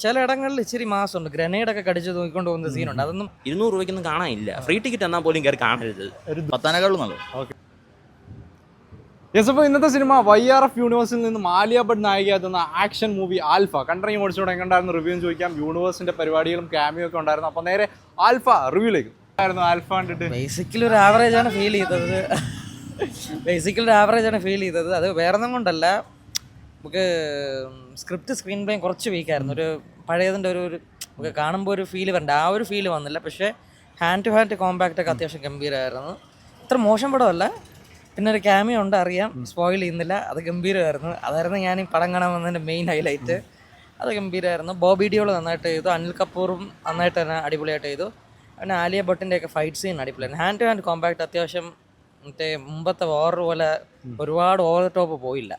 ചില ഇടങ്ങളിൽ ഇച്ചിരി മാസമുണ്ട്, ഗ്രനേഡൊക്കെ കടിച്ച് തൂക്കിക്കൊണ്ട് പോകുന്ന സീനുണ്ട്. അതൊന്നും 200 രൂപയ്ക്കൊന്നും കാണാനില്ല. ഫ്രീ ടിക്കറ്റ് എന്നാൽ പോലും കയറി കാണരുത്. ഒരു പത്താനേക്കാളും നല്ലത്. ഓക്കെ. യെസ്, അപ്പോൾ ഇന്നത്തെ സിനിമ YRF യൂണിവേഴ്സിൽ നിന്നും ആലിയ ഭട്ട് നായികയാകുന്ന ആക്ഷൻ മൂവി ആൽഫ കണ്ടിറങ്ങി ഓടിച്ചുകൊണ്ട് എങ്ങനെയുണ്ടായിരുന്നു റിവ്യൂ ചോദിക്കാം. യൂണിവേഴ്സിന്റെ പരിപാടികളും ക്യാമിയോ ഒക്കെ ഉണ്ടായിരുന്നു. അപ്പോൾ നേരെ ആൽഫ റിവ്യൂലേക്ക് ആയിരുന്നു. ആൽഫ കണ്ടിട്ട് ബേസിക്കലി ഒരു ആവറേജ് ആണ് ഫീൽ ചെയ്തത്. അത് വേറൊന്നും കൊണ്ടല്ല, നമുക്ക് സ്ക്രിപ്റ്റ് സ്ക്രീൻ പ്ലേ കുറച്ച് വീക്കായിരുന്നു. ഒരു പഴയതിൻ്റെ ഒരു നമുക്ക് കാണുമ്പോൾ ഒരു ഫീല് വരണ്ട, ആ ഒരു ഫീല് വന്നില്ല. പക്ഷേ ഹാൻഡ് ടു ഹാൻഡ് കോമ്പാക്റ്റ് ഒക്കെ അത്യാവശ്യം ഗംഭീരമായിരുന്നു. ഇത്ര മോശം പടമല്ല. പിന്നെ ഒരു ക്യാമിയോ ഉണ്ട്, അറിയാം, സ്പോയിൽ ചെയ്യുന്നില്ല. അത് ഗംഭീരമായിരുന്നു. അതായിരുന്നു ഞാൻ ഈ പടം കാണാൻ വന്നതിൻ്റെ മെയിൻ ഹൈലൈറ്റ്. അത് ഗംഭീരമായിരുന്നു. ബോബി ഡിയോൾ നന്നായിട്ട് ചെയ്തു, അനിൽ കപൂറും നന്നായിട്ട് തന്നെ അടിപൊളിയായിട്ട് ചെയ്തു. പിന്നെ ആലിയ ഭട്ടിൻ്റെ ഒക്കെ ഫൈറ്റ് സീൻ അടിപൊളിയായിരുന്നു. ഹാൻഡ് ടു ഹാൻഡ് കോമ്പാക്റ്റ് അത്യാവശ്യം മറ്റേ മുമ്പത്തെ വാർ പോലെ ഒരുപാട് ഓവർ ദ ടോപ്പ് പോയില്ല.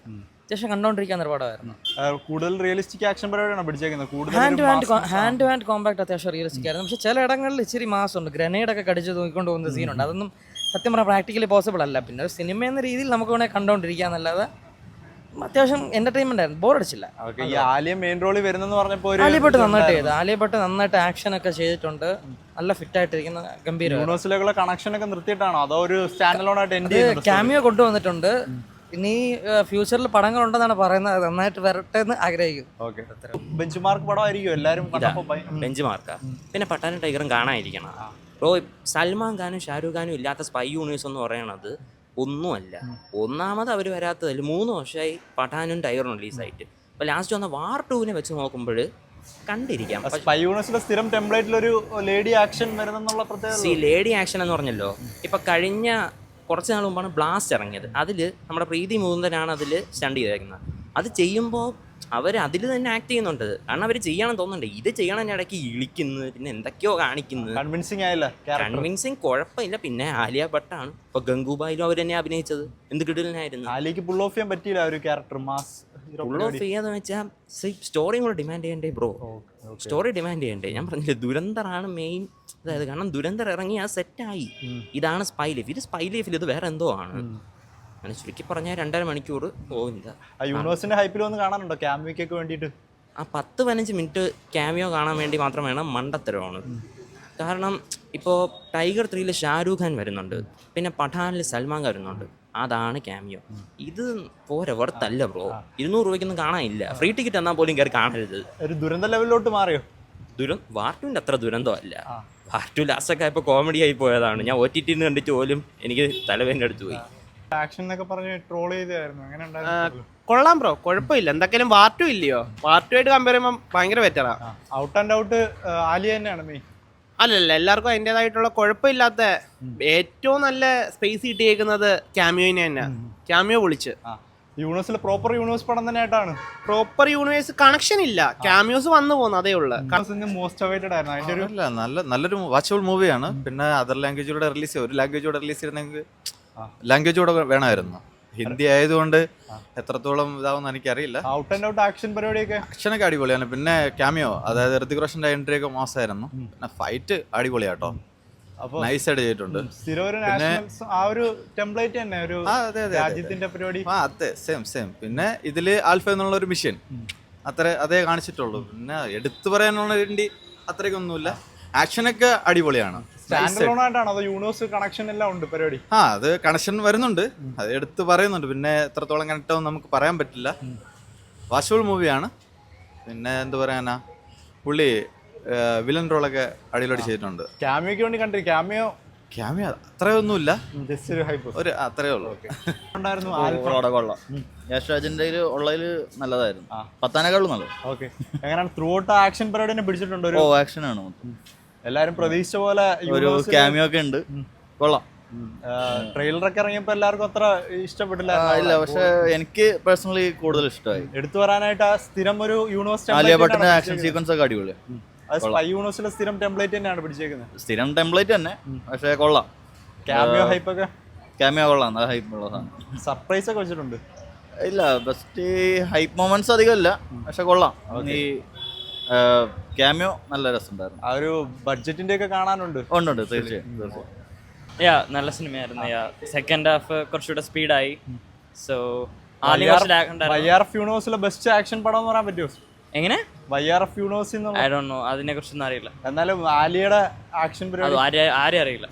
അത്യാവശ്യം കണ്ടോണ്ടിരിക്കുന്ന ഒരു പടമായിരുന്നു. കൂടുതൽ റിയലിസ്റ്റിക് ആക്ഷൻ പരിപാടിയാണ് പിടിച്ചേക്കുന്നത്. ഹാൻഡ് ടു ഹാൻഡ് കോമ്പാക്ട് അത്യാവശ്യം റിയലിസ്റ്റിക് ആയിരുന്നു. പക്ഷെ ചില ഇടങ്ങളിൽ ഇച്ചിരി മാസമുണ്ട്, ഗ്രനേഡൊക്കെ കടിച്ച് തൂക്കിക്കൊണ്ട് പോകുന്ന സീനുണ്ട്. അതൊന്നും സത്യം പറഞ്ഞാൽ പ്രാക്ടിക്കലി പോസിബിൾ അല്ല. പിന്നെ ഒരു സിനിമ എന്ന രീതിയിൽ നമുക്ക് വേണമെങ്കിൽ കണ്ടോണ്ടിരിക്കാന്നല്ലാതെ അത്യാവശ്യം എന്റർടൈൻമെന്റ് ആയിരുന്നു, ബോറടിച്ചില്ല. ഈ ആലിയ മെയിൻ റോളിൽ വരുന്നെന്ന് പറഞ്ഞപ്പോൾ ആലിയ ഭട്ട് നന്നായിട്ട് ചെയ്തു. ആലിയ ഭട്ട് നന്നായിട്ട് ആക്ഷൻ ഒക്കെ ചെയ്തിട്ടുണ്ട്. നല്ല ഫിറ്റ് ആയിട്ടിരിക്കുന്ന ഗംഭീര. യൂണിവേഴ്സിലേക്കുള്ള കണക്ഷൻ ഒക്കെ നിർത്തിയിട്ടാണോ അതോ ഒരു സ്റ്റാൻഡ് അലോൺ ആയിട്ട് എൻഡ് ചെയ്യുന്നത്? ക്യാമിയോ കൊണ്ടുവന്നിട്ടുണ്ട്. ഇനി ഫ്യൂച്ചറിൽ പടങ്ങൾ ഉണ്ടെന്നാണ് പറയുന്നത്. നന്നായിട്ട് വരട്ടെ എന്ന് ആഗ്രഹിക്കും. ബെഞ്ച് മാർക്ക് പടമായിരിക്കും എല്ലാവരും. ബെഞ്ച് മാർക്കാ. പിന്നെ പട്ടാനും ടൈഗറും കാണാതിരിക്കണം. ബ്രോ, സൽമാൻ ഖാനും ഷാരൂഖ് ഖാനും ഇല്ലാത്ത സ്പൈ യൂണിവേഴ്സ് എന്ന് പറയണത് ഒന്നുമല്ല. ഒന്നാമത് അവർ വരാത്തതിൽ 3 വർഷമായി പട്ടാനും ടൈഗറും റിലീസായിട്ട്. അപ്പോൾ ലാസ്റ്റ് വന്ന വാർ 2 വെച്ച് നോക്കുമ്പോൾ കണ്ടിരിക്കാം. സ്പൈ യൂണിവേഴ്സിലെ സ്ഥിരം ടെംപ്ലേറ്റിലൊരു ലേഡി ആക്ഷൻ വരുന്നുള്ള പ്രത്യേകത. ലേഡി ആക്ഷൻ എന്ന് പറഞ്ഞല്ലോ, ഇപ്പം കഴിഞ്ഞ കുറച്ച് നാൾ മുമ്പാണ് ബ്ലാസ്റ്റ് ഇറങ്ങിയത്. അതിൽ നമ്മുടെ പ്രീതി മുകുന്ദനാണ് അതിൽ സ്റ്റണ്ട് ചെയ്തേക്കുന്നത്. അത് ചെയ്യുമ്പോൾ അവർ അതിൽ തന്നെ ആക്ട് ചെയ്യുന്നുണ്ട്. കാരണം അവർ ചെയ്യണം തോന്നുന്നുണ്ട്. ഇത് ചെയ്യണതിനിടയ്ക്ക് ഇളിക്കുന്നത്, പിന്നെ എന്തൊക്കെയോ കാണിക്കുന്നത്. കൺവിൻസിങ് കുഴപ്പമില്ല. പിന്നെ ആലിയ ഭട്ടാണ്. ഇപ്പോൾ ഗംഗൂബായിലും അവർ തന്നെ അഭിനയിച്ചത് എന്ത് കിടലിനായിരുന്നു. ആലിയക്ക് പുൾ ഓഫ് ചെയ്യാൻ പറ്റിയില്ല ഒരു ക്യാരക്ടർ. മാസ് പുൾ ഓഫ് ചെയ്യാന്ന് വെച്ചാൽ സ്റ്റോറിയും കൂടെ ഡിമാൻഡ് ചെയ്യണ്ടേ ബ്രോ. സ്റ്റോറി ഡിമാൻഡ് ചെയ്യണ്ടേ. ഞാൻ പറഞ്ഞില്ലേ, ദുരന്തറാണ് മെയിൻ. അതായത് കാരണം ദുരന്തർ ഇറങ്ങി ആ സെറ്റായി. ഇതാണ് സ്പൈ ലൈഫ്. ഇത് സ്പൈ ലൈഫിൽ ഇത് വേറെ എന്തോ ആണ്. അങ്ങനെ ചുരുക്കി പറഞ്ഞാൽ 2.5 മണിക്കൂർ പോകില്ല. യൂണിവേഴ്സിന്റെ ഹൈപ്പിൽ വന്ന് കാണാനുണ്ടോ ക്യാമിയോയ്ക്കൊക്കെ വേണ്ടിയിട്ട്? ആ 10-15 മിനിറ്റ് ക്യാമിയോ കാണാൻ വേണ്ടി മാത്രം വേണം. മണ്ടത്തരമാണ്. കാരണം ഇപ്പോൾ ടൈഗർ 3 ഷാരൂഖ് ഖാൻ വരുന്നുണ്ട്, പിന്നെ പഠാനിൽ സൽമാൻ ഖാൻ വരുന്നുണ്ട്. അതാണ് ക്യാമിയോ. ഇത് പോരെ, വെറുത്തല്ല ബ്രോ. 200 രൂപയ്ക്കൊന്നും കാണാനില്ല. ഫ്രീ ടിക്കറ്റ് എന്നാൽ പോലും കയറി കാണരുത്. ഒരു ദുരന്ത ലെവലിലോട്ട് മാറിയോ? വാർ 2 അത്ര ദുരന്തമല്ല. വാർ 2 ലാസ്റ്റൊക്കെ ആയപ്പോൾ കോമഡി ആയി പോയതാണ്. ഞാൻ OTT കണ്ടിട്ട് പോലും എനിക്ക് തലവേദന എടുത്തു പോയി. ആക്ഷൻ എന്നൊക്കെ പറഞ്ഞ് ട്രോൾ ചെയ്തായിരുന്നു. എങ്ങനെ ഉണ്ടായിരുന്നു? കൊള്ളാം ബ്രോ, കുഴപ്പമില്ല. എന്തൊക്കെയാലും വാർ 2 ഇല്ലയോ? വാർ 2 ആയിട്ട് കമ്പയർ ചെയ്യുമ്പോൾ ഭയങ്കര ബെറ്ററാ. ഔട്ട് ആൻഡ് ഔട്ട് ആലിയ തന്നെയാണ് മെയിൻ. അല്ലല്ല, എല്ലാവർക്കും അതിൻ്റെതായിട്ടുള്ള കുഴപ്പമില്ലാത്ത ഏറ്റവും നല്ല സ്പേസ് കിട്ടിയേക്കുന്നത് ക്യാമിയോനെ തന്നെ. ക്യാമിയോ വിളിച്ച് യൂണിവേഴ്സിൽ പ്രോപ്പർ യൂണിവേഴ്സ് പടം തന്നെയായിട്ടാണ്. പ്രോപ്പർ യൂണിവേഴ്സ് കണക്ഷൻ ഇല്ല, ക്യാമിയോസ് വന്നു പോകുന്നു, അതേ ഉള്ളു. മോസ്റ്റ് അവൈറ്റഡ് ആയിരുന്നു. അതിന്റെ ഒരു നല്ലൊരു വാച്ചബിൾ മൂവിയാണ്. പിന്നെ അതർ ലാംഗ്വേജിലൂടെ റിലീസ് ചെയ്യും. ഒരു ലാംഗ്വേജോടെ റിലീസ് ചെയ്തെങ്കിൽ ലാംഗ്വേജ് കൂടെ വേണമായിരുന്നു. ഹിന്ദി ആയതുകൊണ്ട് എത്രത്തോളം ഇതാവുമെന്ന് എനിക്കറിയില്ല. ഔട്ട് ആൻഡ് ഔട്ട് ആക്ഷൻ പരിപാടിയൊക്കെ ആക്ഷനൊക്കെ അടിപൊളിയാണ്. പിന്നെ ക്യാമിയോ, അതായത് ഋതിക് റോഷന്റെ എൻട്രി ഒക്കെ മോശമായിരുന്നു. പിന്നെ ഫൈറ്റ് അടിപൊളിയാട്ടോ, നൈസ് ആയിട്ട് ചെയ്തിട്ടുണ്ട്. ആ ഒരു ടെംപ്ലേറ്റ് തന്നെ ഒരു രാജ്യത്തിന്റെ പരിപാടി. അതെ, സെയിം. പിന്നെ ഇതില് ആൽഫ എന്നുള്ള ഒരു മിഷൻ അതേ കാണിച്ചിട്ടുള്ളൂ. പിന്നെ എടുത്തു പറയാനുള്ള വേണ്ടി അത്രയ്ക്കൊന്നുമില്ല. ആക്ഷനൊക്കെ അടിപൊളിയാണ്. യൂണിവേഴ്സ് കണക്ഷൻ എല്ലാം ഉണ്ട് പരിപാടി. അത് കണക്ഷൻ വരുന്നുണ്ട്, അത് എടുത്ത് പറയുന്നുണ്ട്. പിന്നെ എത്രത്തോളം കണക്ട് ആവും നമുക്ക് പറയാൻ പറ്റില്ല. വാച്ചബിൾ മൂവിയാണ്. പിന്നെ എന്ത് പറയാനാ, പുള്ളി വില്ലൻ റോളൊക്കെ അടിപൊളി ചെയ്തിട്ടുണ്ട്. ക്യാമിയോക്ക് വേണ്ടി കണ്ടി ക്യാമിയോ അത്രയൊന്നുമില്ല, ജസ്റ്റ് ഒരു ഹൈപ്പ് ഒരു അത്രയേ ഉള്ളൂ. കൊള്ളാം. യശ്രാജിന്റെ ഉള്ളതിൽ നല്ലതായിരുന്നു. പത്താനേക്കാളും നല്ലത്. ഓക്കെ. എങ്ങനെയാണ് ത്രൂ ഔട്ട് ആക്ഷൻ പരിപാടി പിടിച്ചിട്ടുണ്ട്? ആക്ഷൻ ആണ്. എല്ലാരും പ്രതീക്ഷിച്ച പോലെ ഒരു ക്യാമിയോ ഒക്കെ ഉണ്ട്. കൊള്ളാം. ട്രെയിലറൊക്കെ ഇറങ്ങിയപ്പോ എല്ലാവർക്കും അത്ര ഇഷ്ടപ്പെട്ടില്ല. ഇല്ല, പക്ഷെ എനിക്ക് പേഴ്സണലി കൂടുതൽ ഇഷ്ടമായി. എടുത്തു പറയാനായിട്ട് ആ സ്ഥിരം ഒരു യൂണിവേഴ്സ് ആലിയ ഭട്ടിന്റെ ആക്ഷൻ സീക്വൻസ് ഒക്കെ അടിപൊളി. സ്പൈ യൂണിവേഴ്സിലെ സ്ഥിരം ടെംപ്ലേറ്റ് തന്നെയാണ് പിടിച്ചേക്കുന്നത്. സ്ഥിരം ടെംപ്ലേറ്റ് തന്നെ, പക്ഷെ കൊള്ളാം. ക്യാമിയോ ഹൈപ്പൊക്കെ കൊള്ളാം. ഹൈപ്പ് ഉള്ള സാധനം. സർപ്രൈസ് ഒക്കെ വെച്ചിട്ടുണ്ട്. ഇല്ല, ബെസ്റ്റ് ഹൈപ്പ് മൊമെന്റ്സ് അധികം ഇല്ല, പക്ഷെ കൊള്ളാം. ഈ ക്യാമിയോ നല്ല രസമുണ്ടായിരുന്നു. ആ ഒരു ബഡ്ജറ്റിന്റെ ഒക്കെ കാണാനുണ്ട്. ഉണ്ട്, തീർച്ചയായും. നല്ല സിനിമയായിരുന്നു. സെക്കൻഡ് ഹാഫ് കുറച്ചുകൂടെ സ്പീഡായി. സോ YRF യൂണിവേഴ്സിലെ ബെസ്റ്റ് ആക്ഷൻ പടം എന്ന് പറയാൻ പറ്റുമോ? എങ്ങനെ YRF യൂണിവേഴ്സിൽ ഐ ഡോണ്ട് നോ, അതിനെ കുറിച്ചൊന്നും അറിയില്ല. എന്നാലും ആലിയയുടെ ആക്ഷൻ അത് പരിപാടി ആരെയും അറിയില്ല.